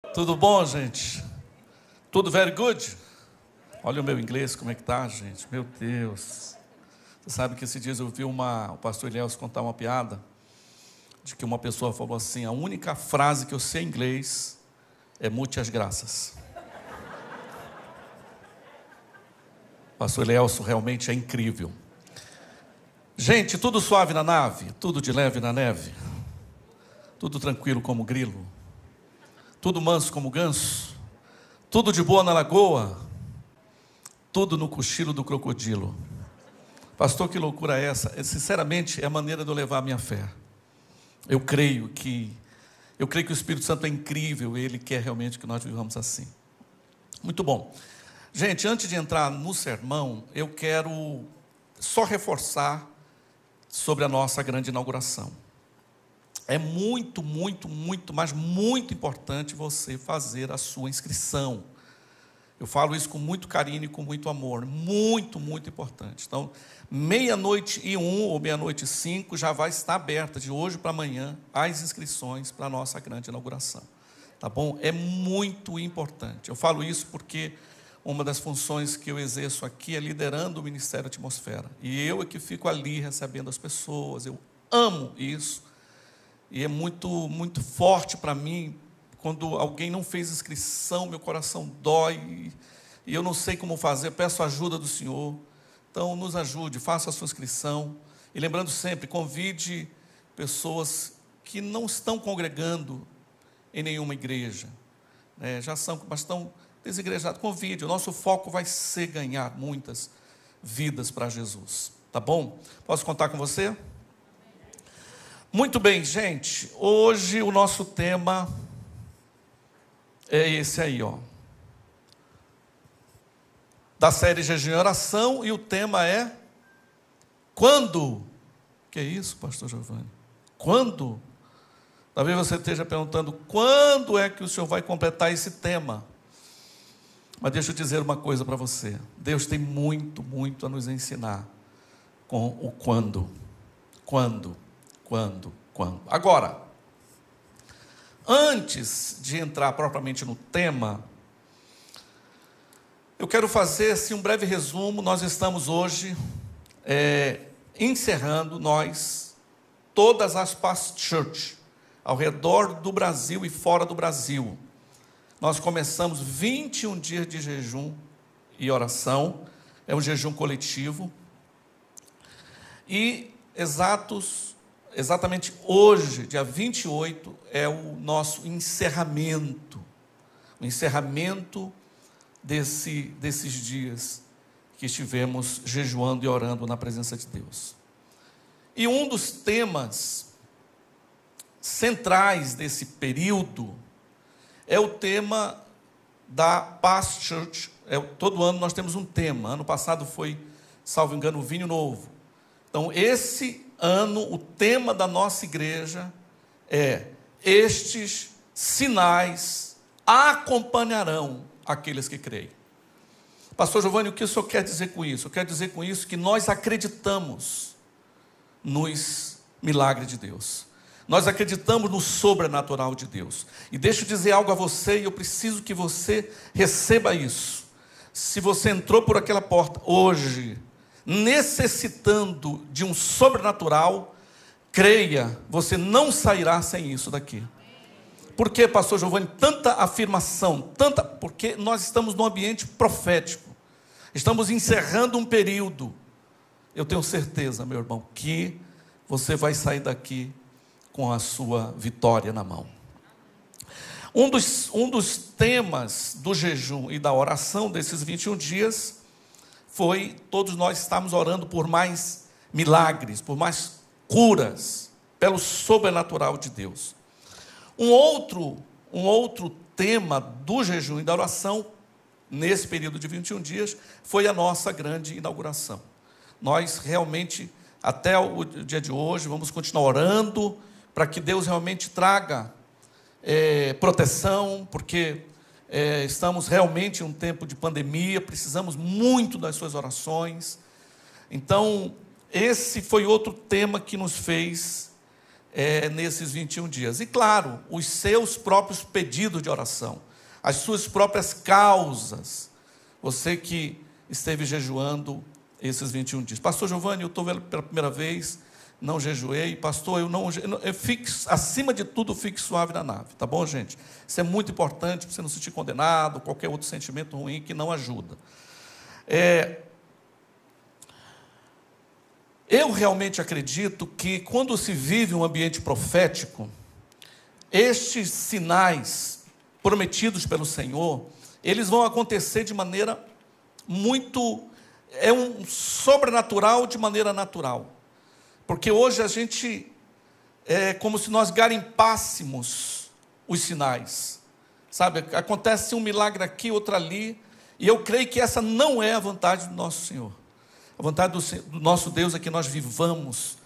Tudo bom, gente? Tudo very good? Olha o meu inglês, como é que tá, gente? Meu Deus. Você sabe que esses dias eu vi o pastor Elias contar uma piada de que uma pessoa falou assim: a única frase que eu sei em inglês é "mute as graças". Pastor Elias realmente é incrível. Gente, tudo suave na nave, tudo de leve na neve, tudo tranquilo como grilo, tudo manso como ganso, tudo de boa na lagoa, tudo no cochilo do crocodilo. Pastor, que loucura é essa? Sinceramente, é a maneira de eu levar a minha fé. Eu creio que o Espírito Santo é incrível, Ele quer realmente que nós vivamos assim. Muito bom. Gente, antes de entrar no sermão, eu quero só reforçar sobre a nossa grande inauguração. É muito, mas muito importante você fazer a sua inscrição. Eu falo isso com muito carinho e com muito amor. Muito importante. Então, 00:01 ou 00:05 já vai estar aberta, de hoje para amanhã, as inscrições para a nossa grande inauguração. Tá bom? É muito importante. Eu falo isso porque uma das funções que eu exerço aqui é liderando o Ministério Atmosfera. E eu é que fico ali recebendo as pessoas. Eu amo isso. E é muito forte para mim, quando alguém não fez inscrição, meu coração dói, e eu não sei como fazer, peço a ajuda do Senhor. Então, nos ajude, faça a sua inscrição. E lembrando sempre, convide pessoas que não estão congregando em nenhuma igreja, já são, mas estão desigrejados. Convide, o nosso foco vai ser ganhar muitas vidas para Jesus. Tá bom? Posso contar com você? Muito bem, gente, hoje o nosso tema é esse aí, da série Jejum e Oração, e o tema é quando? Que é isso, pastor Giovanni? Quando? Talvez você esteja perguntando, quando é que o Senhor vai completar esse tema? Mas deixa eu dizer uma coisa para você, Deus tem muito a nos ensinar com o quando. Quando? Agora, antes de entrar propriamente no tema, eu quero fazer assim, um breve resumo. Nós estamos hoje encerrando, todas as Past Church, ao redor do Brasil e fora do Brasil. Nós começamos 21 dias de jejum e oração, é um jejum coletivo, e exatamente hoje, dia 28, é o nosso encerramento, o encerramento desses dias que estivemos jejuando e orando na presença de Deus. E um dos temas centrais desse período é o tema da Past Church. Todo ano nós temos um tema. Ano passado foi, salvo engano, o Vinho Novo. Então, esse ano, o tema da nossa igreja é: estes sinais acompanharão aqueles que creem. Pastor Giovanni, o que o senhor quer dizer com isso? Eu quero dizer com isso que nós acreditamos nos milagres de Deus. Nós acreditamos no sobrenatural de Deus. E deixa eu dizer algo a você, e eu preciso que você receba isso. Se você entrou por aquela porta hoje, necessitando de um sobrenatural, creia, você não sairá sem isso daqui. Por que, pastor Giovanni, tanta afirmação? Porque nós estamos num ambiente profético. Estamos encerrando um período. Eu tenho certeza, meu irmão, que você vai sair daqui com a sua vitória na mão. Um dos temas do jejum e da oração desses 21 dias foi todos nós estamos orando por mais milagres, por mais curas, pelo sobrenatural de Deus. Um outro tema do jejum e da oração, nesse período de 21 dias, foi a nossa grande inauguração. Nós realmente, até o dia de hoje, vamos continuar orando para que Deus realmente traga proteção, porque estamos realmente em um tempo de pandemia, precisamos muito das suas orações. Então, esse foi outro tema que nos fez nesses 21 dias. E claro, os seus próprios pedidos de oração, as suas próprias causas. Você que esteve jejuando esses 21 dias. Pastor Giovanni, eu estou vendo pela primeira vez, não jejuei. Pastor, eu fique, acima de tudo, fique suave na nave. Tá bom, gente? Isso é muito importante para você não se sentir condenado, qualquer outro sentimento ruim que não ajuda. Eu realmente acredito que quando se vive um ambiente profético, estes sinais prometidos pelo Senhor, eles vão acontecer de maneira muito, um sobrenatural de maneira natural. Porque hoje a gente, é como se nós garimpássemos os sinais, sabe? Acontece um milagre aqui, outro ali, e eu creio que essa não é a vontade do nosso Senhor. A vontade do nosso Deus é que nós vivamos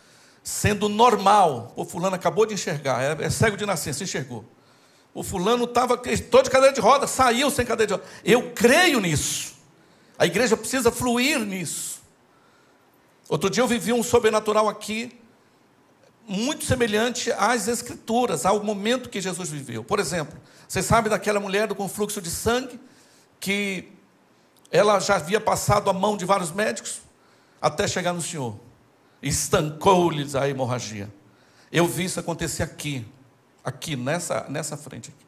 sendo normal. O fulano acabou de enxergar, é cego de nascença, enxergou. O fulano estava todo de cadeira de roda, saiu sem cadeira de roda. Eu creio nisso. A igreja precisa fluir nisso. Outro dia eu vivi um sobrenatural aqui, muito semelhante às Escrituras, ao momento que Jesus viveu. Por exemplo, vocês sabem daquela mulher com fluxo de sangue, que ela já havia passado a mão de vários médicos, até chegar no Senhor. Estancou-lhes a hemorragia. Eu vi isso acontecer aqui, nessa frente aqui.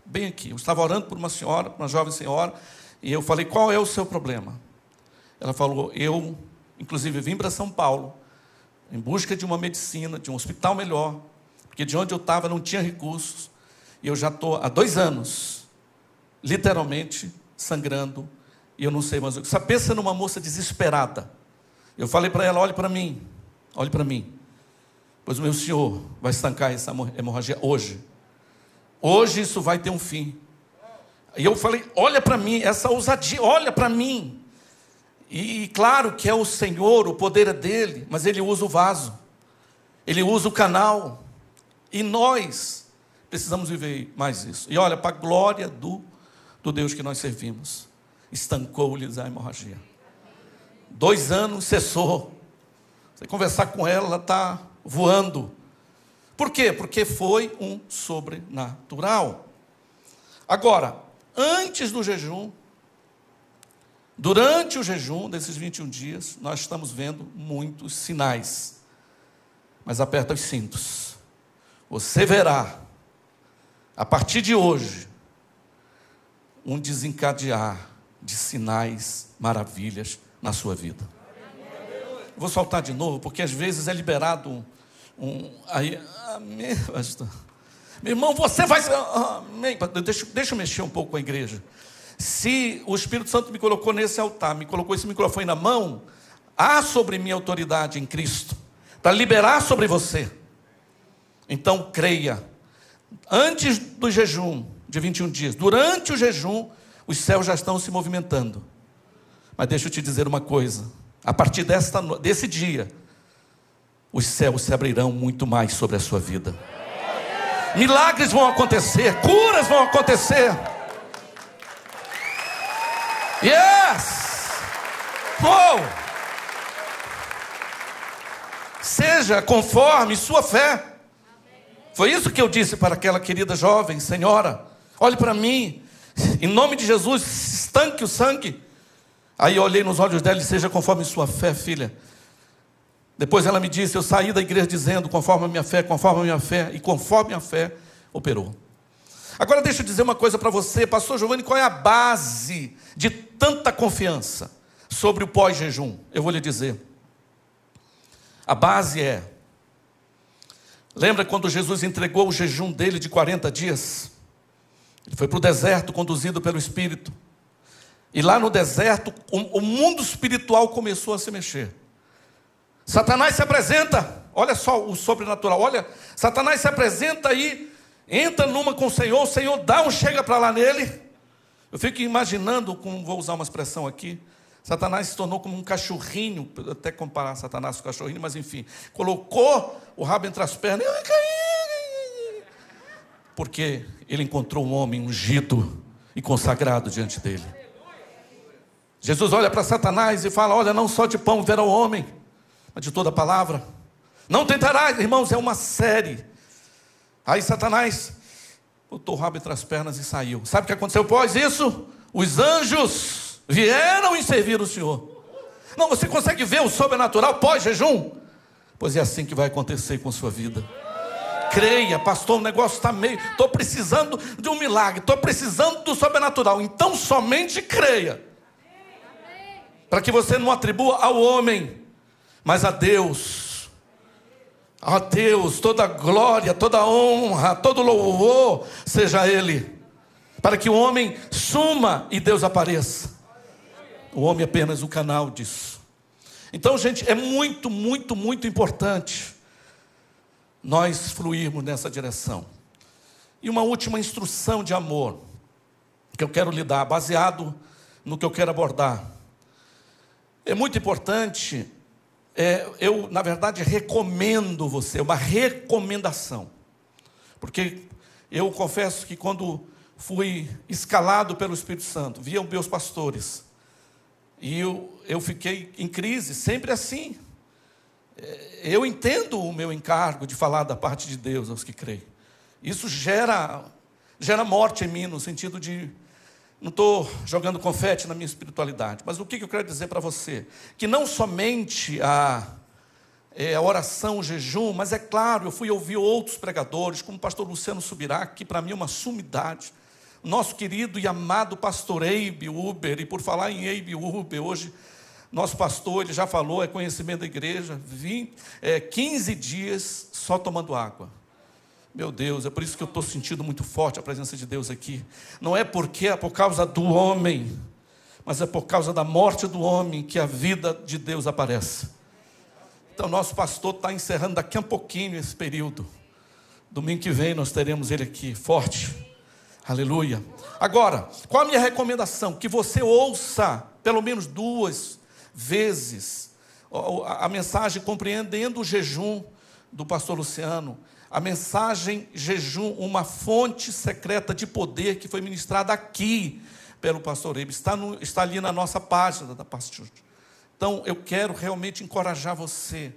Bem aqui. Eu estava orando por uma senhora, uma jovem senhora, e eu falei, qual é o seu problema? Ela falou, eu, inclusive, vim para São Paulo, em busca de uma medicina, de um hospital melhor, porque de onde eu estava não tinha recursos, e eu já estou há 2 anos, literalmente, sangrando, e eu não sei mais o que. Só pensa numa moça desesperada. Eu falei para ela, olhe para mim, pois o meu Senhor vai estancar essa hemorragia hoje. Hoje isso vai ter um fim. E eu falei, olha para mim, essa ousadia, olha para mim. E claro que é o Senhor, o poder é dele, mas ele usa o vaso, ele usa o canal. E nós precisamos viver mais isso. E olha, para a glória do Deus que nós servimos, estancou-lhes a hemorragia. 2 anos, cessou. Você conversar com ela, ela está voando. Por quê? Porque foi um sobrenatural. Agora, antes do jejum, durante o jejum desses 21 dias, nós estamos vendo muitos sinais. Mas aperta os cintos. Você verá, a partir de hoje, um desencadear de sinais, maravilhas na sua vida. Vou soltar de novo, porque às vezes é liberado meu irmão, você vai... Deixa eu mexer um pouco com a igreja. Se o Espírito Santo me colocou nesse altar, me colocou esse microfone na mão, há sobre mim autoridade em Cristo, para liberar sobre você. Então creia. Antes do jejum de 21 dias, durante o jejum, os céus já estão se movimentando. Mas deixa eu te dizer uma coisa, a partir desse dia, os céus se abrirão muito mais sobre a sua vida. Milagres vão acontecer, curas vão acontecer. Yes! Oh! Seja conforme sua fé. Foi isso que eu disse para aquela querida jovem senhora. Olhe para mim, em nome de Jesus, estanque o sangue. Aí eu olhei nos olhos dela e disse, seja conforme sua fé, filha. Depois ela me disse, eu saí da igreja dizendo, conforme a minha fé, e conforme a fé, operou. Agora deixa eu dizer uma coisa para você, pastor Giovanni, qual é a base de tanta confiança sobre o pós-jejum? Eu vou lhe dizer. A base lembra quando Jesus entregou o jejum dele de 40 dias? Ele foi para o deserto, conduzido pelo Espírito. E lá no deserto, o mundo espiritual começou a se mexer. Satanás se apresenta, olha só o sobrenatural, olha, Satanás se apresenta aí, entra numa com o Senhor dá um chega para lá nele. Eu fico imaginando, vou usar uma expressão aqui, Satanás se tornou como um cachorrinho, até comparar Satanás com cachorrinho, mas enfim, colocou o rabo entre as pernas, porque ele encontrou um homem ungido e consagrado diante dele. Jesus olha para Satanás e fala, olha, não só de pão verá o homem, mas de toda a palavra. Não tentarás, irmãos, é uma série. Aí Satanás botou o rabo entre as pernas e saiu. Sabe o que aconteceu após isso? Os anjos vieram e serviram o Senhor. Não, você consegue ver o sobrenatural pós-jejum? Pois é assim que vai acontecer com a sua vida. Creia, pastor, o negócio está meio... Estou precisando de um milagre, estou precisando do sobrenatural. Então somente creia. Para que você não atribua ao homem, mas a Deus. A Deus, toda glória, toda honra, todo louvor seja a Ele. Para que o homem suma e Deus apareça. O homem é apenas o canal disso. Então, gente, é muito, muito, muito importante nós fluirmos nessa direção. E uma última instrução de amor que eu quero lhe dar, baseado no que eu quero abordar. É muito importante, eu, na verdade, recomendo você, uma recomendação. Porque eu confesso que quando fui escalado pelo Espírito Santo, via os meus pastores, e eu fiquei em crise, sempre assim. Eu entendo o meu encargo de falar da parte de Deus aos que creem. Isso gera morte em mim, no sentido de... Não estou jogando confete na minha espiritualidade. Mas o que eu quero dizer para você? Que não somente a oração, o jejum, mas é claro, eu fui ouvir outros pregadores, como o pastor Luciano Subirá, que para mim é uma sumidade. Nosso querido e amado pastor Eibe Uber, e por falar em Eibe Uber, hoje, nosso pastor, ele já falou, é conhecimento da igreja, 15 dias só tomando água. Meu Deus, é por isso que eu estou sentindo muito forte a presença de Deus aqui. Não é porque é por causa do homem, mas é por causa da morte do homem que a vida de Deus aparece. Então, nosso pastor está encerrando daqui a pouquinho esse período. Domingo que vem nós teremos ele aqui, forte. Aleluia. Agora, qual a minha recomendação? Que você ouça pelo menos 2 vezes a mensagem Compreendendo o Jejum do pastor Luciano. A mensagem Jejum, uma fonte secreta de poder, que foi ministrada aqui pelo pastor Eibe. Está ali na nossa página da Pastor. Então, eu quero realmente encorajar você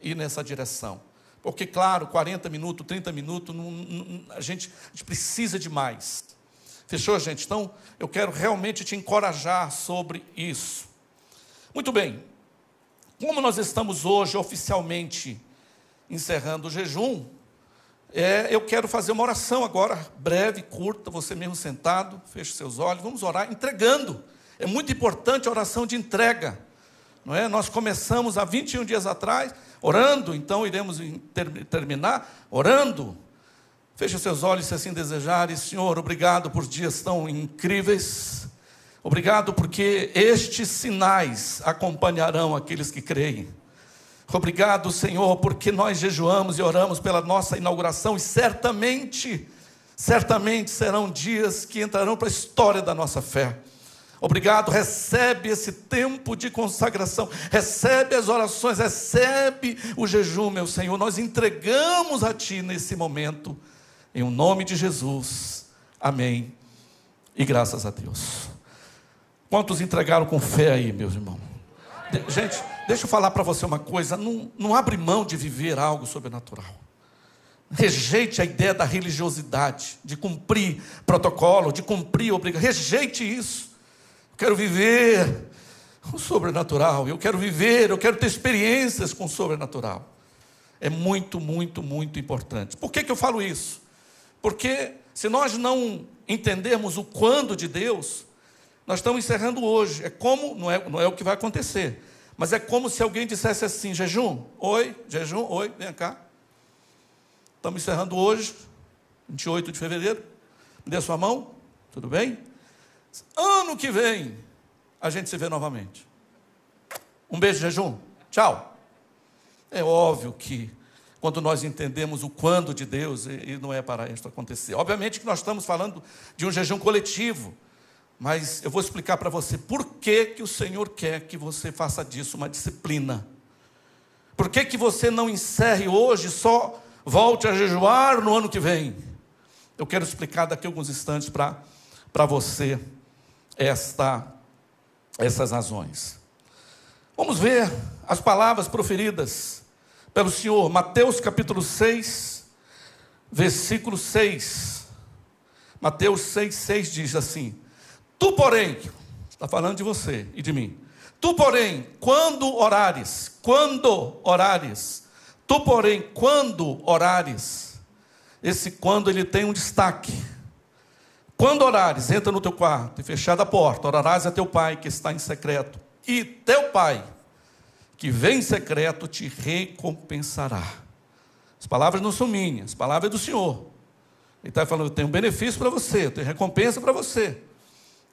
a ir nessa direção. Porque, claro, 40 minutos, 30 minutos, a gente precisa de mais. Fechou, gente? Então, eu quero realmente te encorajar sobre isso. Muito bem. Como nós estamos hoje oficialmente encerrando o jejum, eu quero fazer uma oração agora, breve, curta, você mesmo sentado, feche seus olhos, vamos orar entregando. É muito importante a oração de entrega. Não é? Nós começamos há 21 dias atrás, orando, então iremos terminar orando. Feche seus olhos se assim desejarem. Senhor, obrigado por dias tão incríveis. Obrigado porque estes sinais acompanharão aqueles que creem. Obrigado, Senhor, porque nós jejuamos e oramos pela nossa inauguração e certamente serão dias que entrarão para a história da nossa fé. Obrigado, recebe esse tempo de consagração, recebe as orações, recebe o jejum, meu Senhor. Nós entregamos a Ti nesse momento, em o nome de Jesus, amém, e graças a Deus. Quantos entregaram com fé aí, meus irmãos? Gente, deixa eu falar para você uma coisa, não abre mão de viver algo sobrenatural. Rejeite a ideia da religiosidade, de cumprir protocolo, de cumprir obrigação, rejeite isso. Quero viver o sobrenatural, eu quero ter experiências com o sobrenatural. É muito, muito, muito importante. Por que eu falo isso? Porque se nós não entendermos o quando de Deus, nós estamos encerrando hoje. É como, não é o que vai acontecer, mas é como se alguém dissesse assim: jejum, oi, vem cá. Estamos encerrando hoje, 28 de fevereiro, me dê a sua mão, tudo bem? Ano que vem, a gente se vê novamente. Um beijo, jejum. Tchau. É óbvio que, quando nós entendemos o quando de Deus, e não é para isso acontecer. Obviamente que nós estamos falando de um jejum coletivo, mas eu vou explicar para você por que o Senhor quer que você faça disso uma disciplina. Por que você não encerre hoje, só volte a jejuar no ano que vem? Eu quero explicar daqui a alguns instantes para você essas razões. Vamos ver as palavras proferidas pelo Senhor. Mateus capítulo 6, versículo 6. Mateus 6, 6 diz assim: tu, porém, está falando de você e de mim. Tu, porém, quando orares, tu, porém, quando orares, esse quando ele tem um destaque. Quando orares, entra no teu quarto e fechada a porta, orarás a teu pai que está em secreto, e teu pai que vem em secreto te recompensará. As palavras não são minhas, as palavras é do Senhor. Ele está falando: eu tenho um benefício para você, eu tenho recompensa para você,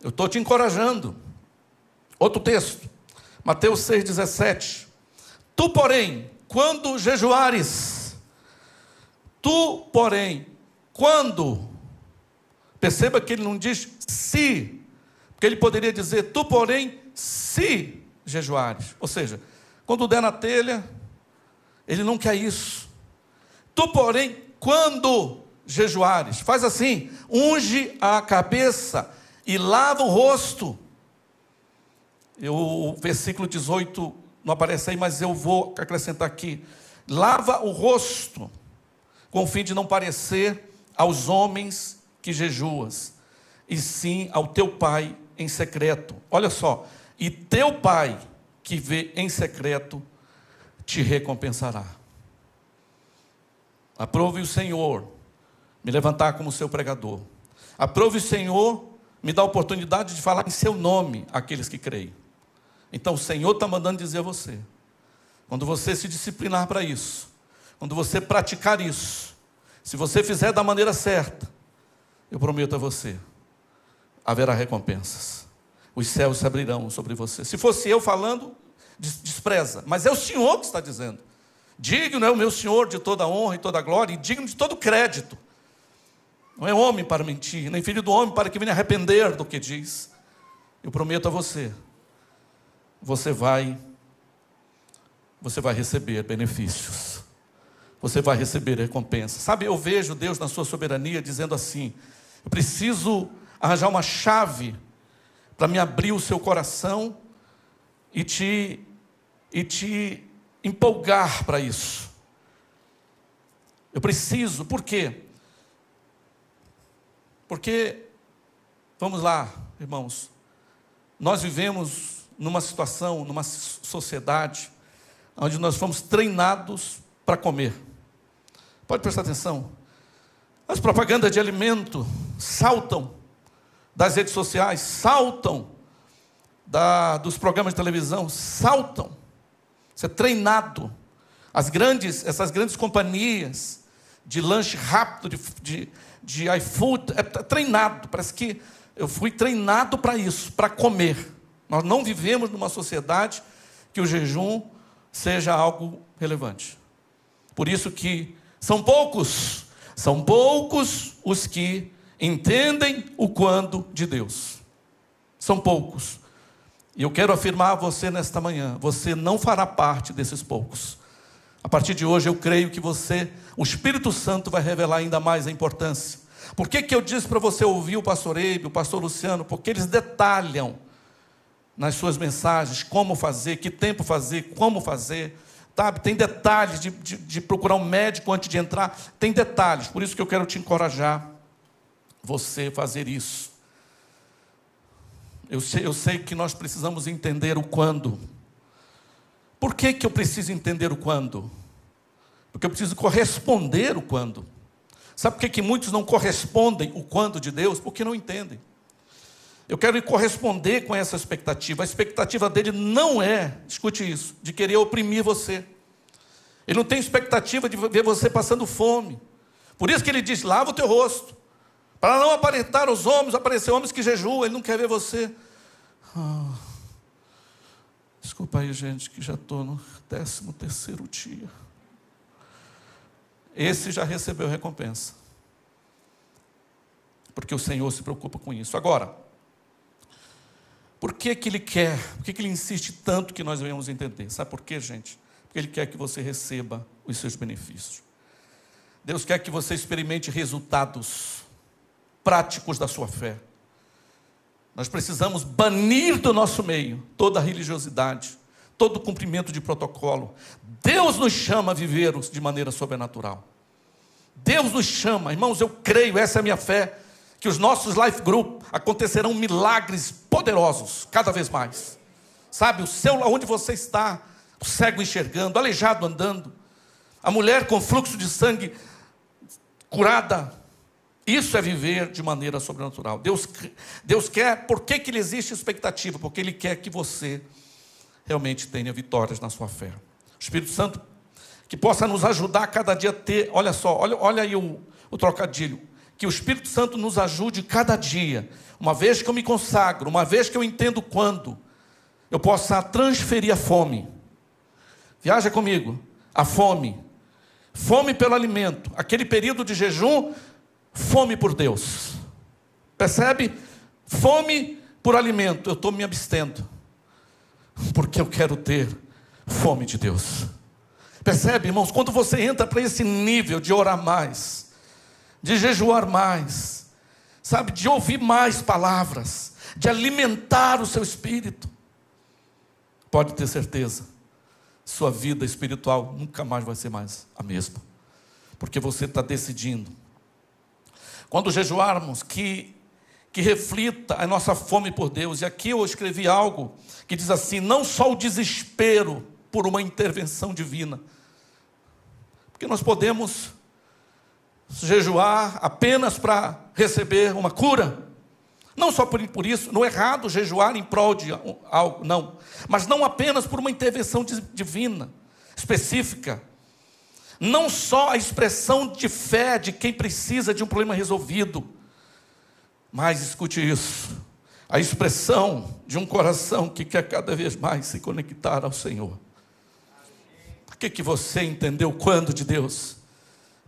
eu estou te encorajando. Outro texto, Mateus 6,17. Tu, porém, quando jejuares, tu, porém, quando, perceba que ele não diz se, porque ele poderia dizer: tu, porém, se jejuares, ou seja, quando der na telha, ele não quer isso. Tu, porém, quando jejuares, faz assim: unge a cabeça e lava o rosto. O versículo 18 não aparece aí, mas eu vou acrescentar aqui: lava o rosto, com o fim de não parecer aos homens que jejuas, e sim ao teu pai em secreto. Olha só: e teu pai que vê em secreto te recompensará. Aprove o Senhor me levantar como seu pregador. Aprove o Senhor me dar a oportunidade de falar em seu nome àqueles que creem. Então o Senhor está mandando dizer a você: quando você se disciplinar para isso, quando você praticar isso, se você fizer da maneira certa, eu prometo a você, haverá recompensas. Os céus se abrirão sobre você. Se fosse eu falando, despreza, mas é o Senhor que está dizendo. Digno é o meu Senhor de toda honra e toda glória, e digno de todo crédito. Não é homem para mentir, nem filho do homem para que venha arrepender do que diz. Eu prometo a você, você vai receber benefícios, você vai receber recompensa. Sabe, eu vejo Deus na sua soberania dizendo assim: eu preciso arranjar uma chave para me abrir o seu coração e te empolgar para isso. Eu preciso, por quê? Porque, vamos lá, irmãos, nós vivemos numa situação, numa sociedade, onde nós fomos treinados para comer. Pode prestar atenção. As propagandas de alimento saltam das redes sociais, saltam dos programas de televisão, saltam. Você é treinado. Essas grandes companhias de lanche rápido, de iFood, é treinado. Parece que eu fui treinado para isso, para comer. Nós não vivemos numa sociedade que o jejum seja algo relevante. Por isso que são poucos os que entendem o quando de Deus. São poucos. E eu quero afirmar a você nesta manhã: você não fará parte desses poucos. A partir de hoje eu creio que o Espírito Santo vai revelar ainda mais a importância. Por que eu disse para você ouvir o pastor Eibe, o pastor Luciano? Porque eles detalham nas suas mensagens como fazer, que tempo fazer, como fazer, sabe? Tem detalhes de procurar um médico antes de entrar, tem detalhes. Por isso que eu quero te encorajar, você fazer isso. Eu sei que nós precisamos entender o quando. Por que eu preciso entender o quando? Porque eu preciso corresponder o quando. Sabe por que muitos não correspondem o quando de Deus? Porque não entendem. Eu quero corresponder com essa expectativa. A expectativa dele não é, escute isso, de querer oprimir você. Ele não tem expectativa de ver você passando fome. Por isso que ele diz: lava o teu rosto, para não aparentar aos homens, aparecer homens que jejuam. Ele não quer ver você. Desculpa aí, gente, que já estou no 13º dia. Esse já recebeu recompensa, porque o Senhor se preocupa com isso. Agora, por que Ele quer, por que Ele insiste tanto que nós venhamos entender? Sabe por quê, gente? Porque Ele quer que você receba os seus benefícios. Deus quer que você experimente resultados práticos da sua fé. Nós precisamos banir do nosso meio toda a religiosidade, todo cumprimento de protocolo. Deus nos chama a viver de maneira sobrenatural. Deus nos chama, irmãos, eu creio, essa é a minha fé, que os nossos life group acontecerão milagres poderosos, cada vez mais. Sabe, onde você está, o cego enxergando, o aleijado andando, a mulher com fluxo de sangue curada. Isso é viver de maneira sobrenatural. Deus quer, por que Ele existe expectativa? Porque Ele quer que você realmente tenha vitórias na sua fé. O Espírito Santo, que possa nos ajudar a cada dia a ter, olha só, olha aí o trocadilho, que o Espírito Santo nos ajude cada dia, uma vez que eu me consagro, uma vez que eu entendo quando, eu possa transferir a fome. Viaja comigo, a fome pelo alimento, aquele período de jejum, fome por Deus, percebe? Fome por alimento, eu estou me abstendo, porque eu quero ter fome de Deus. Percebe, irmãos, quando você entra para esse nível de orar mais, de jejuar mais, sabe, de ouvir mais palavras, de alimentar o seu espírito, pode ter certeza, sua vida espiritual nunca mais vai ser mais a mesma, porque você está decidindo. Quando jejuarmos, que reflita a nossa fome por Deus. E aqui eu escrevi algo que diz assim: não só o desespero por uma intervenção divina, porque nós podemos jejuar apenas para receber uma cura, não só por isso, não é errado jejuar em prol de algo, não, mas não apenas por uma intervenção divina, específica, não só a expressão de fé de quem precisa de um problema resolvido, mas escute isso, a expressão de um coração que quer cada vez mais se conectar ao Senhor. Por que você entendeu quando de Deus?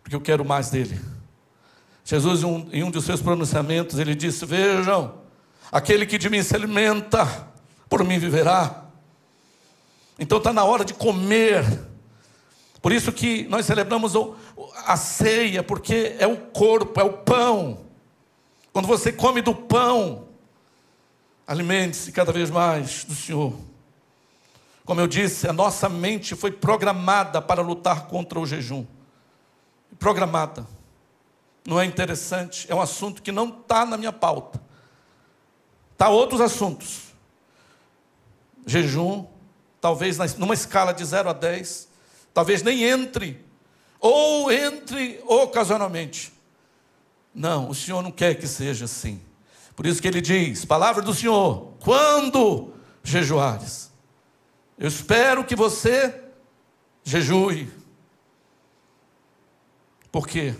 Porque eu quero mais dele. Jesus, em um dos seus pronunciamentos, ele disse: vejam, aquele que de mim se alimenta, por mim viverá. Então está na hora de comer. Por isso que nós celebramos a ceia, porque é o corpo, é o pão. Quando você come do pão, alimente-se cada vez mais do Senhor. Como eu disse, a nossa mente foi programada para lutar contra o jejum. Programada. Não é interessante? É um assunto que não está na minha pauta. Está outros assuntos. Jejum, talvez numa escala de 0 a 10, talvez nem entre, ou entre ocasionalmente. Não, o Senhor não quer que seja assim. Por isso que Ele diz, palavra do Senhor, quando jejuares, eu espero que você jejue. Por quê?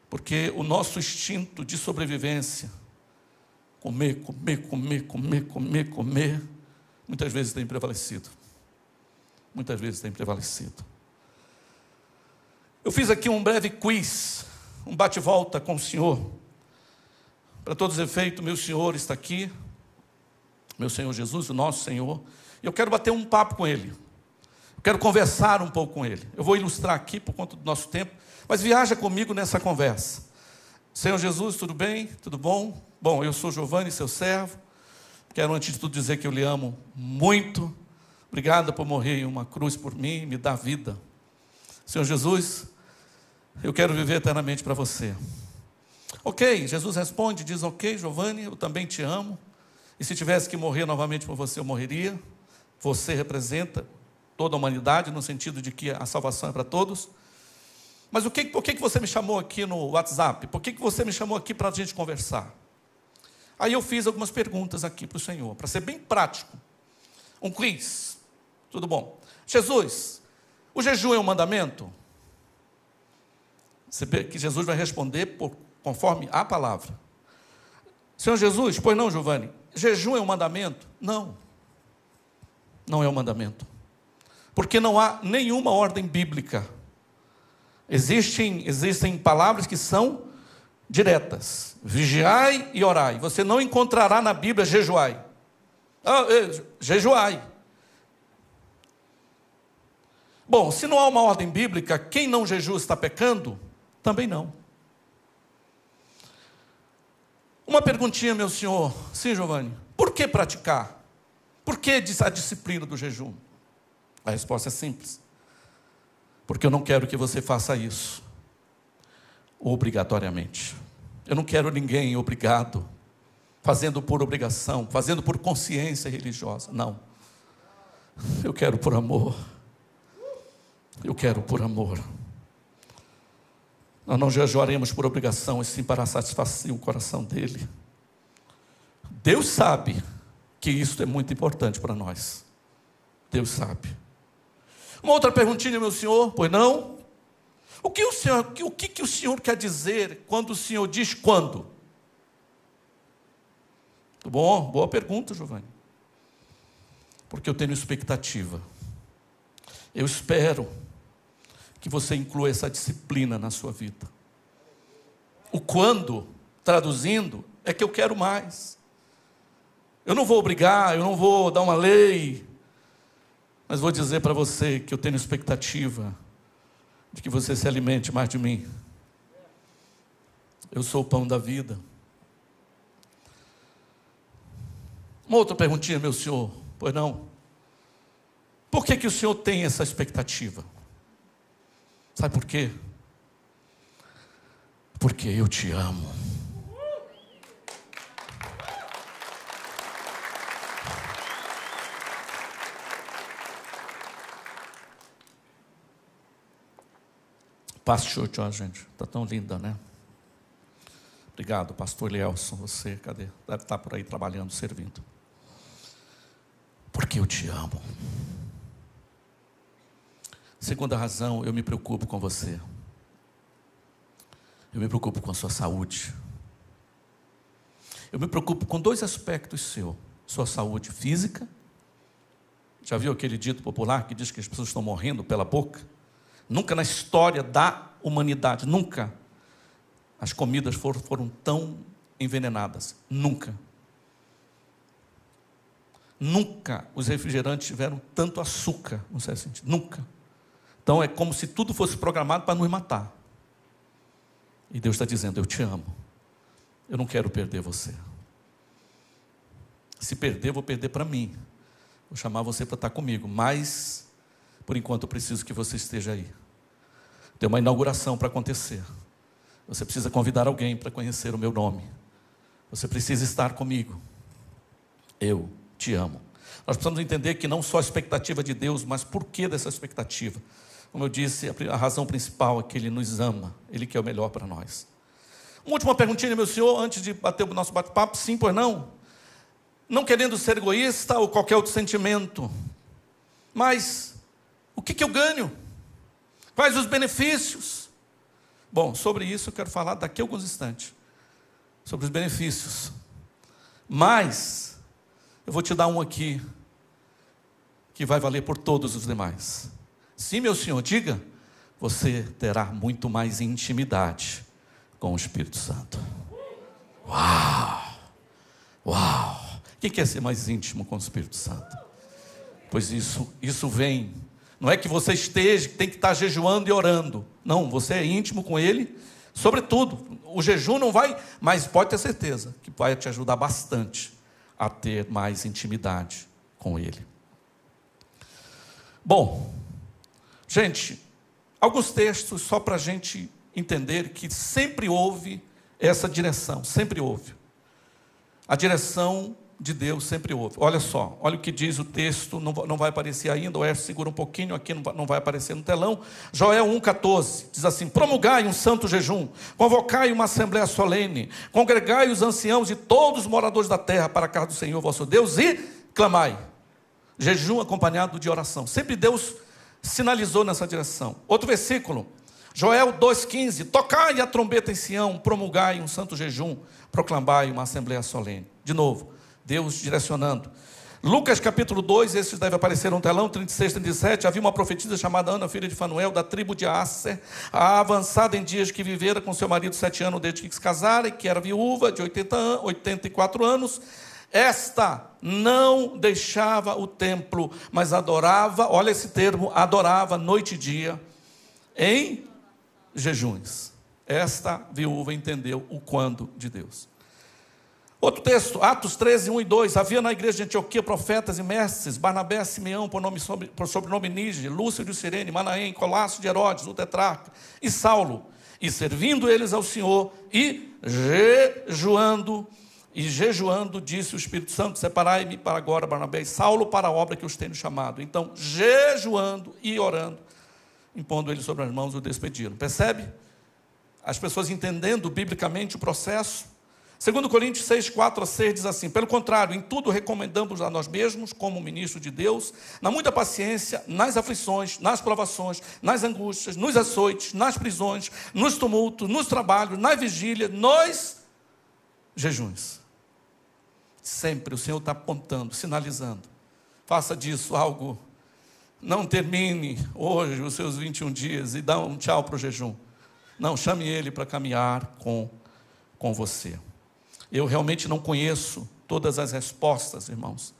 Porque o nosso instinto de sobrevivência, comer, muitas vezes tem prevalecido. Muitas vezes tem prevalecido. Eu fiz aqui um breve quiz, um bate-volta com o Senhor. Para todos os efeitos, meu Senhor está aqui, meu Senhor Jesus, o nosso Senhor. E eu quero bater um papo com Ele. Eu quero conversar um pouco com Ele. Eu vou ilustrar aqui por conta do nosso tempo, mas viaja comigo nessa conversa. Senhor Jesus, tudo bem? Tudo bom? Bom, eu sou Giovanni, seu servo. Quero antes de tudo dizer que eu lhe amo muito. Obrigado por morrer em uma cruz por mim, me dar vida. Senhor Jesus, eu quero viver eternamente para você. Ok, Jesus responde, diz: ok, Giovanni, eu também te amo. E se tivesse que morrer novamente por você, eu morreria. Você representa toda a humanidade, no sentido de que a salvação é para todos. Mas por que você me chamou aqui no WhatsApp? Por que você me chamou aqui para a gente conversar? Aí eu fiz algumas perguntas aqui para o Senhor, para ser bem prático. Um quiz. Tudo bom. Jesus, o jejum é um mandamento? Você vê que Jesus vai responder conforme a palavra. Senhor Jesus, pois não, Giovanni, jejum é um mandamento? Não. Não é um mandamento. Porque não há nenhuma ordem bíblica. Existem palavras que são diretas. Vigiai e orai. Você não encontrará na Bíblia jejuai. Jejuai. Bom, se não há uma ordem bíblica, quem não jejua está pecando? Também não. Uma perguntinha, meu senhor. Sim, Giovanni. Por que praticar? Por que a disciplina do jejum? A resposta é simples. Porque eu não quero que você faça isso obrigatoriamente. Eu não quero ninguém obrigado, fazendo por obrigação, fazendo por consciência religiosa. Não. Eu quero por amor. Eu quero por amor. Nós não jejuaremos por obrigação, e sim para satisfazer o coração dele. Deus sabe que isso é muito importante para nós. Deus sabe. Uma outra perguntinha, meu senhor, pois não? O que o senhor quer dizer quando o senhor diz quando? Bom, boa pergunta, Giovanni. Porque eu tenho expectativa. Eu espero que você inclua essa disciplina na sua vida. O quando, traduzindo, é que eu quero mais. Eu não vou obrigar, eu não vou dar uma lei, mas vou dizer para você que eu tenho expectativa de que você se alimente mais de mim. Eu sou o pão da vida. Uma outra perguntinha, meu senhor, pois não? Por que o senhor tem essa expectativa? Sabe por quê? Porque eu te amo. Pastor, gente, está tão linda, né? Obrigado, pastor Elielson, você, cadê? Deve estar por aí trabalhando, servindo. Porque eu te amo. Segunda razão, eu me preocupo com você. Eu me preocupo com a sua saúde. Eu me preocupo com dois aspectos seus. Sua saúde física. Já viu aquele dito popular que diz que as pessoas estão morrendo pela boca? Nunca na história da humanidade, nunca, as comidas foram tão envenenadas. Nunca. Nunca os refrigerantes tiveram tanto açúcar, não sei se nunca. Então é como se tudo fosse programado para nos matar. E Deus está dizendo, eu te amo. Eu não quero perder você. Se perder, vou perder para mim. Vou chamar você para estar comigo, mas por enquanto eu preciso que você esteja aí. Tem uma inauguração para acontecer. Você precisa convidar alguém para conhecer o meu nome. Você precisa estar comigo. Eu te amo. Nós precisamos entender que não só a expectativa de Deus, mas por que dessa expectativa? Como eu disse, a razão principal é que Ele nos ama. Ele quer o melhor para nós. Uma última perguntinha, meu senhor, antes de bater o nosso bate-papo. Sim, pois não? Não querendo ser egoísta ou qualquer outro sentimento. Mas, o que eu ganho? Quais os benefícios? Bom, sobre isso eu quero falar daqui a alguns instantes. Sobre os benefícios. Mas, eu vou te dar um aqui, que vai valer por todos os demais. Sim, meu senhor, diga. Você terá muito mais intimidade com o Espírito Santo. Uau! Uau! O que é ser mais íntimo com o Espírito Santo? Pois isso vem. Não é que você tem que estar jejuando e orando. Não, você é íntimo com Ele. Sobretudo, o jejum não vai, mas pode ter certeza que vai te ajudar bastante a ter mais intimidade com Ele. Bom, gente, alguns textos só para a gente entender que sempre houve essa direção, sempre houve. A direção de Deus sempre houve. Olha só, olha o que diz o texto, não vai aparecer ainda, o Erso segura um pouquinho, aqui não vai aparecer no telão. Joel 1,14, diz assim, promulgai um santo jejum, convocai uma assembleia solene, congregai os anciãos e todos os moradores da terra para a casa do Senhor vosso Deus e clamai. Jejum acompanhado de oração. Sempre Deus sinalizou nessa direção. Outro versículo, Joel 2,15, tocai a trombeta em Sião, promulgai um santo jejum, proclamai uma assembleia solene. De novo, Deus direcionando. Lucas capítulo 2, esses devem aparecer no telão, 36, 37, havia uma profetisa chamada Ana, filha de Fanuel, da tribo de Asser, a avançada em dias que vivera com seu marido 7 anos desde que se casara, e que era viúva de 84 anos, esta não deixava o templo, mas adorava, olha esse termo, adorava noite e dia, em jejuns. Esta viúva entendeu o quando de Deus. Outro texto, Atos 13, 1 e 2. Havia na igreja de Antioquia profetas e mestres: Barnabé, Simeão, por sobrenome Níger, Lúcio de Cirene, Manaém, Colácio de Herodes, o tetrarca, e Saulo. E servindo eles ao Senhor, e jejuando, disse o Espírito Santo: separai-me para agora Barnabé e Saulo para a obra que os tenho chamado. Então, jejuando e orando, impondo ele sobre as mãos, o despediram. Percebe? As pessoas entendendo biblicamente o processo. 2 Coríntios 6, 4 a 6 diz assim: pelo contrário, em tudo recomendamos a nós mesmos, como ministro de Deus, na muita paciência, nas aflições, nas provações, nas angústias, nos açoites, nas prisões, nos tumultos, nos trabalhos, na vigília, nos jejuns. Sempre o Senhor está apontando, sinalizando. Faça disso algo. Não termine hoje os seus 21 dias e dá um tchau para o jejum. Não, chame ele para caminhar com você. Eu realmente não conheço todas as respostas, irmãos,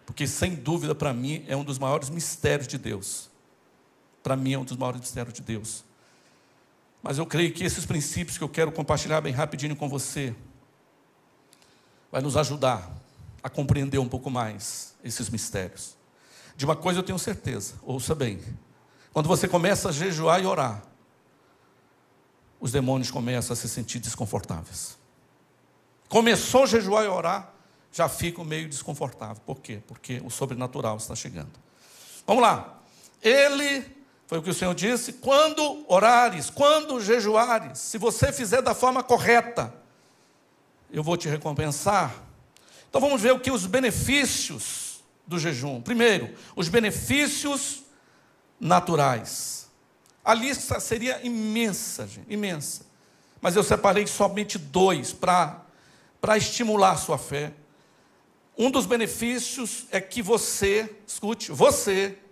porque sem dúvida para mim é um dos maiores mistérios de Deus. Para mim é um dos maiores mistérios de Deus. Mas eu creio que esses princípios que eu quero compartilhar bem rapidinho com você vai nos ajudar a compreender um pouco mais esses mistérios. De uma coisa eu tenho certeza, ouça bem: quando você começa a jejuar e orar, os demônios começam a se sentir desconfortáveis. Começou a jejuar e orar, já fica meio desconfortável. Por quê? Porque o sobrenatural está chegando. Vamos lá. Foi o que o Senhor disse: quando orares, quando jejuares, se você fizer da forma correta, eu vou te recompensar. Então vamos ver o que os benefícios do jejum. Primeiro, os benefícios naturais. A lista seria imensa, gente, imensa. Mas eu separei somente 2 para estimular a sua fé. Um dos benefícios é que você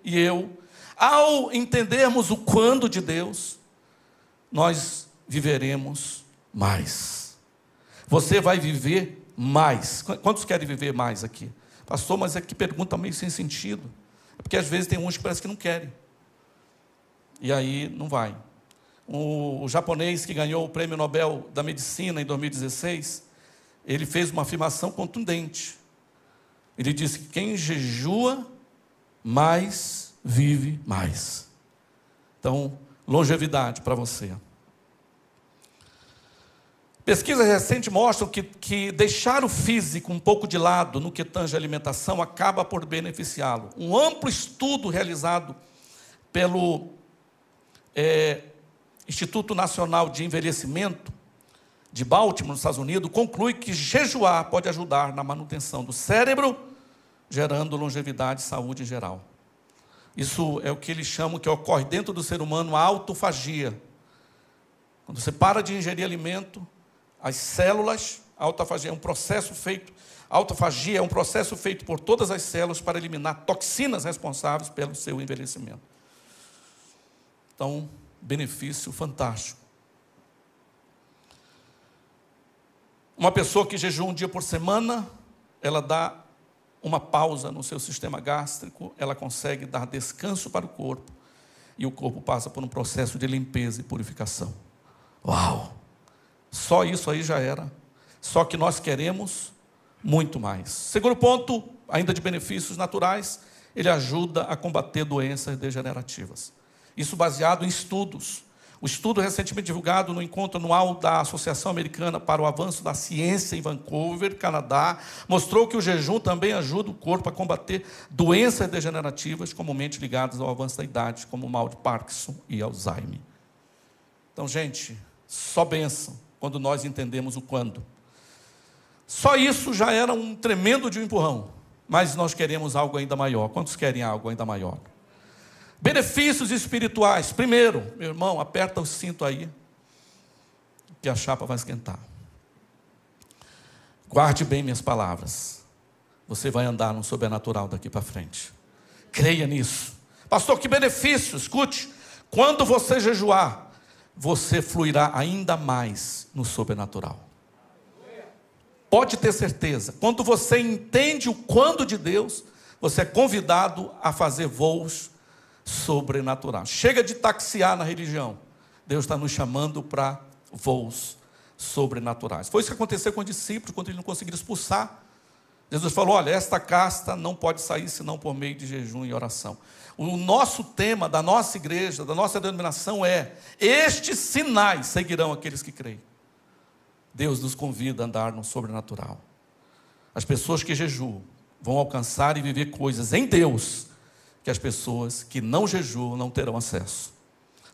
e eu, ao entendermos o quando de Deus, nós viveremos mais. Você vai viver mais. Quantos querem viver mais aqui? Pastor, mas é que pergunta meio sem sentido. É porque às vezes tem uns que parece que não querem. E aí não vai. O japonês que ganhou o Prêmio Nobel da Medicina em 2016, ele fez uma afirmação contundente. Ele disse que quem jejua mais vive mais. Então, longevidade para você. Pesquisas recentes mostram que deixar o físico um pouco de lado no que tange a alimentação acaba por beneficiá-lo. Um amplo estudo realizado pelo Instituto Nacional de Envelhecimento de Baltimore, nos Estados Unidos, conclui que jejuar pode ajudar na manutenção do cérebro, gerando longevidade e saúde em geral. Isso é o que eles chamam, que ocorre dentro do ser humano, a autofagia. Quando você para de ingerir alimento, as células, a autofagia é um processo feito por todas as células para eliminar toxinas responsáveis pelo seu envelhecimento. Então, benefício fantástico. Uma pessoa que jejua um dia por semana, ela dá uma pausa no seu sistema gástrico, ela consegue dar descanso para o corpo, e o corpo passa por um processo de limpeza e purificação. Uau! Só isso aí já era. Só que nós queremos muito mais. Segundo ponto, ainda de benefícios naturais, ele ajuda a combater doenças degenerativas. Isso baseado em estudos. O estudo recentemente divulgado no encontro anual da Associação Americana para o Avanço da Ciência em Vancouver, Canadá, mostrou que o jejum também ajuda o corpo a combater doenças degenerativas comumente ligadas ao avanço da idade, como o mal de Parkinson e Alzheimer. Então, gente, só bênção quando nós entendemos o quando. Só isso já era um tremendo de um empurrão, mas nós queremos algo ainda maior. Quantos querem algo ainda maior? Benefícios espirituais. Primeiro, meu irmão, aperta o cinto aí, que a chapa vai esquentar. Guarde bem minhas palavras. Você vai andar no sobrenatural daqui para frente. Creia nisso. Pastor, que benefício? Escute, quando você jejuar, você fluirá ainda mais no sobrenatural. Pode ter certeza. Quando você entende o quando de Deus, você é convidado a fazer voos sobrenatural. Chega de taxiar na religião. Deus está nos chamando para voos sobrenaturais. Foi isso que aconteceu com os discípulos, quando eles não conseguiram expulsar. Jesus falou, olha, esta casta não pode sair senão por meio de jejum e oração. O nosso tema da nossa igreja, da nossa denominação é: estes sinais seguirão aqueles que creem. Deus nos convida a andar no sobrenatural. As pessoas que jejuam vão alcançar e viver coisas em Deus que as pessoas que não jejuam não terão acesso.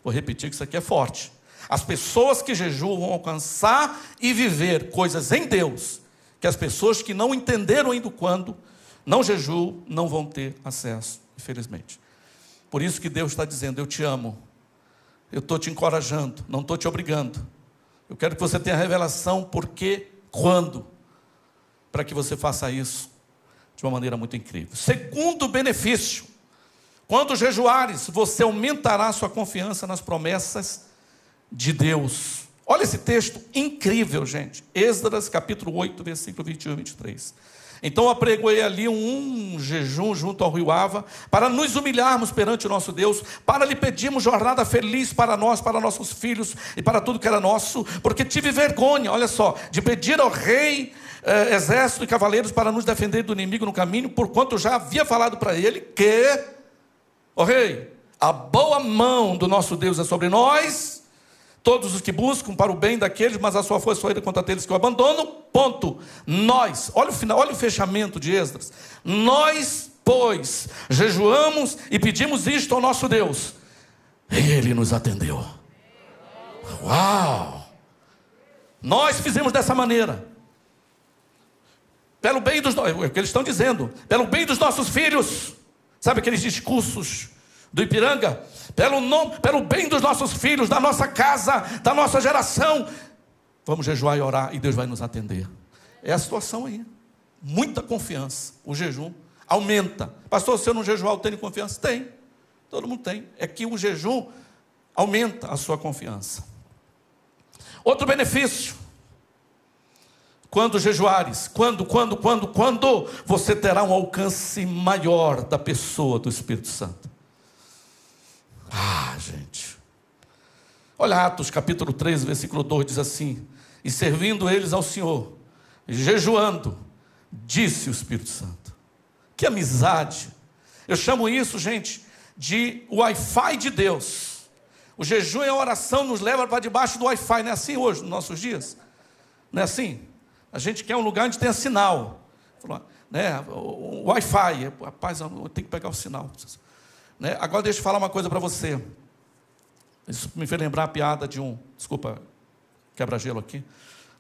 Vou repetir que isso aqui é forte. As pessoas que jejuam vão alcançar e viver coisas em Deus que as pessoas que não entenderam ainda quando não jejuam não vão ter acesso, infelizmente. Por isso que Deus está dizendo: eu te amo, eu estou te encorajando, não estou te obrigando. Eu quero que você tenha revelação porque, quando, para que você faça isso de uma maneira muito incrível. Segundo benefício: quando jejuares, você aumentará a sua confiança nas promessas de Deus. Olha esse texto incrível, gente. Esdras capítulo 8, versículo 21 e 23. Então apregoei ali um jejum junto ao rio Ava, para nos humilharmos perante o nosso Deus, para lhe pedirmos jornada feliz para nós, para nossos filhos e para tudo que era nosso, porque tive vergonha, olha só, de pedir ao rei, exército e cavaleiros para nos defender do inimigo no caminho, porquanto já havia falado para ele que, ó rei, a boa mão do nosso Deus é sobre nós, todos os que buscam para o bem daqueles, mas a sua força foi contra aqueles que o abandonam. Ponto. Nós, olha o final, olha o fechamento de Esdras. Nós, pois, jejuamos e pedimos isto ao nosso Deus, e Ele nos atendeu. Uau! Nós fizemos dessa maneira, pelo bem dos, é o que eles estão dizendo, pelo bem dos nossos filhos. Sabe aqueles discursos do Ipiranga? Pelo bem dos nossos filhos, da nossa casa, da nossa geração, vamos jejuar e orar, e Deus vai nos atender. É a situação aí. Muita confiança. O jejum aumenta. Pastor, se eu não jejuar, eu tenho confiança? Tem. Todo mundo tem. É que o jejum aumenta a sua confiança. Outro benefício: quando jejuares, quando você terá um alcance maior da pessoa do Espírito Santo. Gente, olha Atos capítulo 13, versículo 2, diz assim: e servindo eles ao Senhor, jejuando, disse o Espírito Santo. Que amizade! Eu chamo isso, gente, de Wi-Fi de Deus. O jejum e a oração nos leva para debaixo do Wi-Fi. Não é assim hoje, nos nossos dias? Não é assim? A gente quer um lugar onde tenha sinal, né? O Wi-Fi, rapaz, eu tenho que pegar o sinal, né? Agora deixa eu falar uma coisa para você. Isso me fez lembrar a piada de desculpa, quebra-gelo aqui,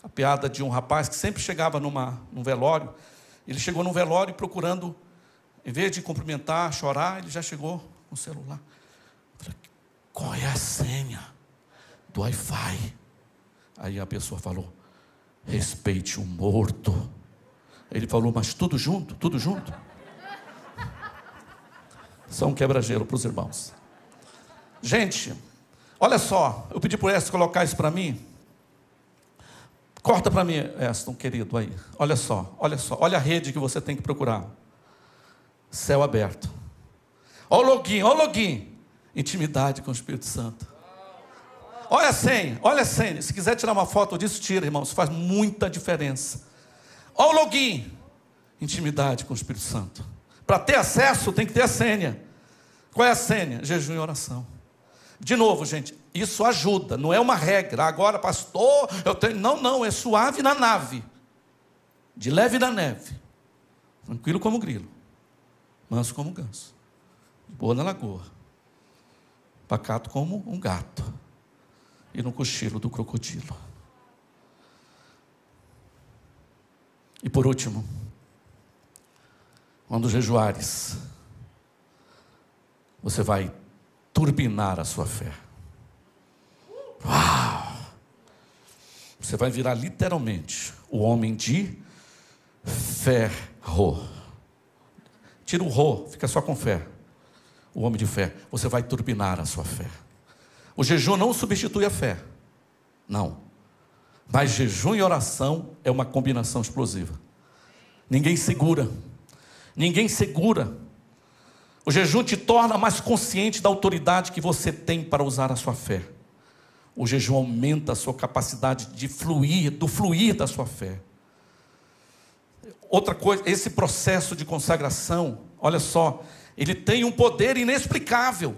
a piada de um rapaz que sempre chegava num velório. Ele chegou num velório procurando, em vez de cumprimentar, chorar, ele já chegou com o celular. Eu falei: qual é a senha do Wi-Fi? Aí a pessoa falou: respeite o morto. Ele falou: mas tudo junto, tudo junto? Só um quebra-gelo para os irmãos. Gente, olha só, eu pedi por Eston colocar isso para mim. Corta para mim, Eston, querido, aí. Olha só, olha a rede que você tem que procurar. Céu aberto. Olha o login. Intimidade com o Espírito Santo. Olha a senha. Se quiser tirar uma foto disso, tira, irmão. Isso faz muita diferença. Olha o login. Intimidade com o Espírito Santo. Para ter acesso, tem que ter a senha. Qual é a senha? Jejum e oração. De novo, gente, isso ajuda, não é uma regra. Agora, pastor, eu tenho... Não, é suave na nave, de leve na neve, tranquilo como grilo, manso como ganso, de boa na lagoa, pacato como um gato, e no cochilo do crocodilo. E por último, quando jejuares, você vai turbinar a sua fé. Uau! Você vai virar literalmente o homem de ferro. Tira o ro, fica só com fé. O homem de fé. Você vai turbinar a sua fé. O jejum não substitui a fé. Não. Mas jejum e oração é uma combinação explosiva. Ninguém segura. O jejum te torna mais consciente da autoridade que você tem para usar a sua fé. O jejum aumenta a sua capacidade de fluir, do fluir da sua fé. Outra coisa, esse processo de consagração, olha só, ele tem um poder inexplicável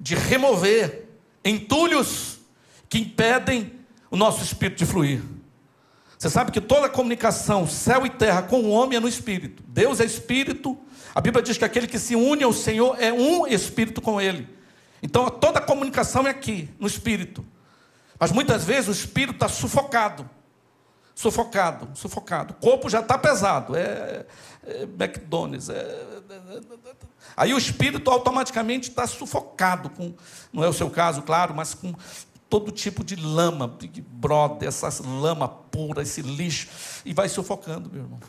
de remover entulhos que impedem o nosso espírito de fluir. Você sabe que toda comunicação, céu e terra, com o homem é no espírito. Deus é espírito. A Bíblia diz que aquele que se une ao Senhor é um espírito com Ele. Então toda comunicação é aqui, no espírito. Mas muitas vezes o espírito está sufocado. O corpo já está pesado. É McDonald's. Aí o espírito automaticamente está sufocado. Não é o seu caso, claro, mas com todo tipo de lama, Big Brother, essas lama pura, esse lixo. E vai sufocando, meu irmão.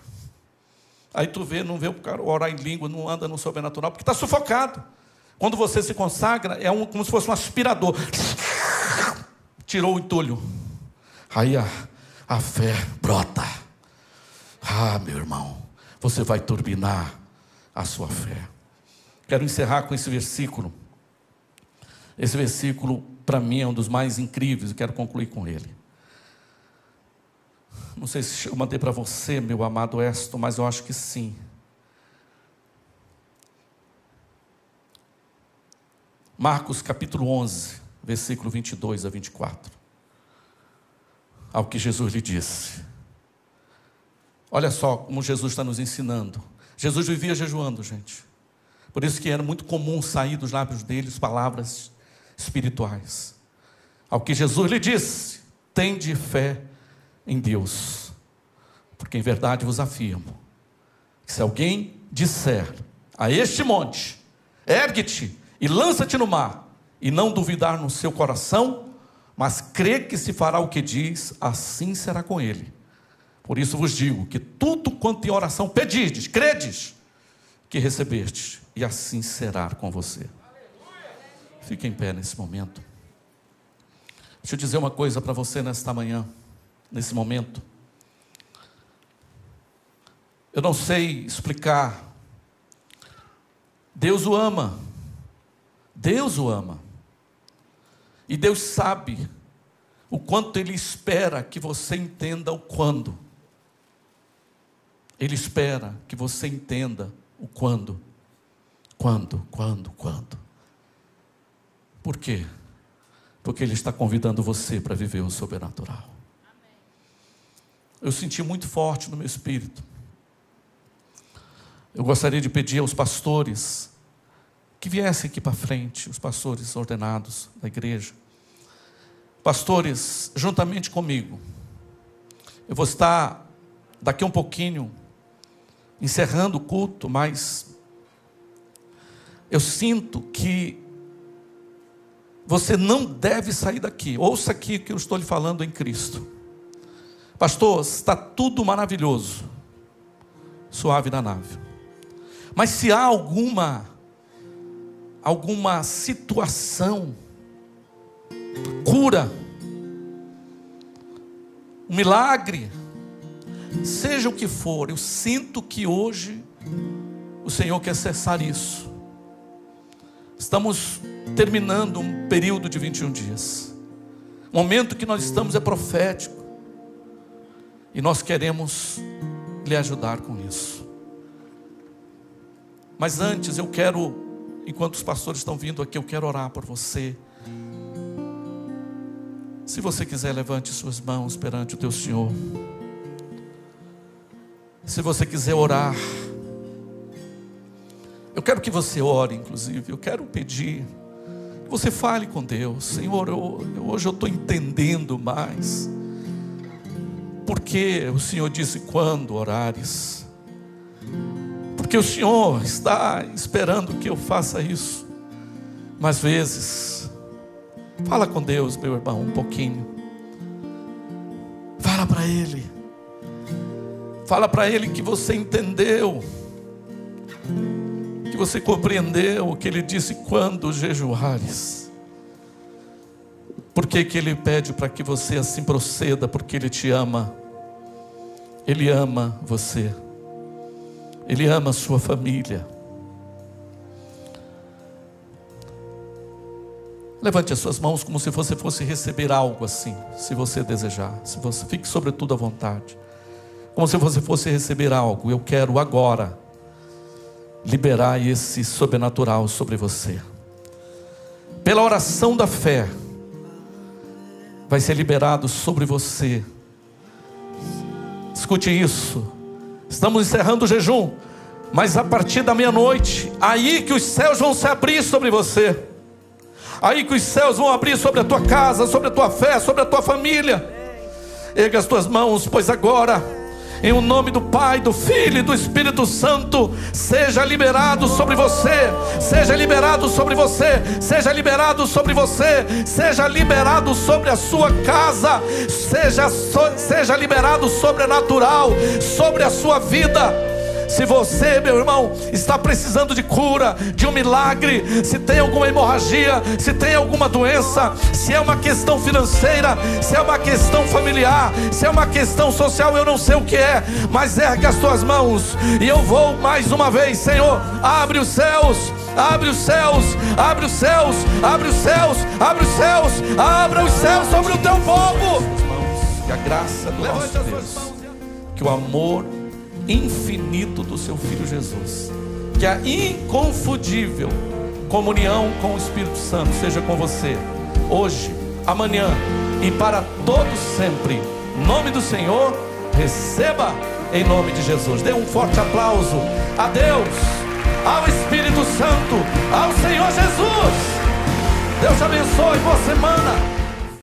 Aí tu não vê o cara orar em língua, não anda no sobrenatural, porque está sufocado. Quando você se consagra, como se fosse um aspirador. Tirou o entulho. Aí a fé brota. Meu irmão, você vai turbinar a sua fé. Quero encerrar com esse versículo. Esse versículo, para mim, é um dos mais incríveis. Eu quero concluir com ele. Não sei se eu mandei para você, meu amado Eston, mas eu acho que sim. Marcos capítulo 11, versículo 22 a 24. Ao que Jesus lhe disse. Olha só como Jesus está nos ensinando. Jesus vivia jejuando, gente. Por isso que era muito comum sair dos lábios deles palavras espirituais. Ao que Jesus lhe disse: tende fé em Deus, porque em verdade vos afirmo, que se alguém disser a este monte, ergue-te e lança-te no mar, e não duvidar no seu coração, mas crê que se fará o que diz, assim será com ele. Por isso vos digo, que tudo quanto em oração pedirdes, credes, que recebestes, e assim será com você. Fique em pé nesse momento. Deixa eu dizer uma coisa para você nesta manhã, nesse momento. Eu não sei explicar. Deus o ama. Deus o ama. E Deus sabe o quanto Ele espera que você entenda o quando. Ele espera que você entenda o quando. Quando. Por quê? Porque Ele está convidando você para viver o sobrenatural. Eu senti muito forte no meu espírito. Eu gostaria de pedir aos pastores que viessem aqui para frente, os pastores ordenados da igreja. Pastores, juntamente comigo, eu vou estar daqui um pouquinho encerrando o culto, mas eu sinto que você não deve sair daqui. Ouça aqui o que eu estou lhe falando em Cristo. Pastor, está tudo maravilhoso, suave na nave, mas se há alguma situação, cura, um milagre, seja o que for, eu sinto que hoje o Senhor quer cessar isso. Estamos terminando um período de 21 dias. O momento que nós estamos é profético. E nós queremos lhe ajudar com isso. Mas antes eu quero, enquanto os pastores estão vindo aqui, eu quero orar por você. Se você quiser, levante suas mãos perante o teu Senhor. Se você quiser orar, eu quero que você ore, inclusive. Eu quero pedir que você fale com Deus. Senhor, hoje eu estou entendendo mais porque o Senhor disse quando orares, porque o Senhor está esperando que eu faça isso. Mas vezes, fala com Deus, meu irmão, um pouquinho. Fala para Ele. Fala para Ele que você entendeu, que você compreendeu o que Ele disse quando jejuares. Por que Ele pede para que você assim proceda? Porque Ele te ama. Ele ama você. Ele ama a sua família. Levante as suas mãos como se você fosse receber algo assim, se você desejar. Se você fique sobretudo à vontade, como se você fosse receber algo. Eu quero agora liberar esse sobrenatural sobre você. Pela oração da fé, vai ser liberado sobre você. Escute isso. Estamos encerrando o jejum, mas a partir da meia-noite, aí que os céus vão se abrir sobre você. Aí que os céus vão abrir sobre a tua casa, sobre a tua fé, sobre a tua família. Erga as tuas mãos, pois agora, em o nome do Pai, do Filho e do Espírito Santo, seja liberado sobre você, seja liberado sobre você, seja liberado sobre você, seja liberado sobre a sua casa, seja liberado sobrenatural sobre a sua vida. Se você, meu irmão, está precisando de cura, de um milagre, se tem alguma hemorragia, se tem alguma doença, se é uma questão financeira, se é uma questão familiar, se é uma questão social, eu não sei o que é, mas ergue as tuas mãos e eu vou mais uma vez. Senhor, abre os céus, abre os céus, abre os céus, abre os céus, abre os céus, abra os céus sobre o teu povo. Que a graça do nosso Deus, que o amor infinito do seu Filho Jesus, que a inconfundível comunhão com o Espírito Santo seja com você, hoje, amanhã e para todos sempre. Em nome do Senhor, receba em nome de Jesus. Dê um forte aplauso a Deus, ao Espírito Santo, ao Senhor Jesus. Deus te abençoe, boa semana.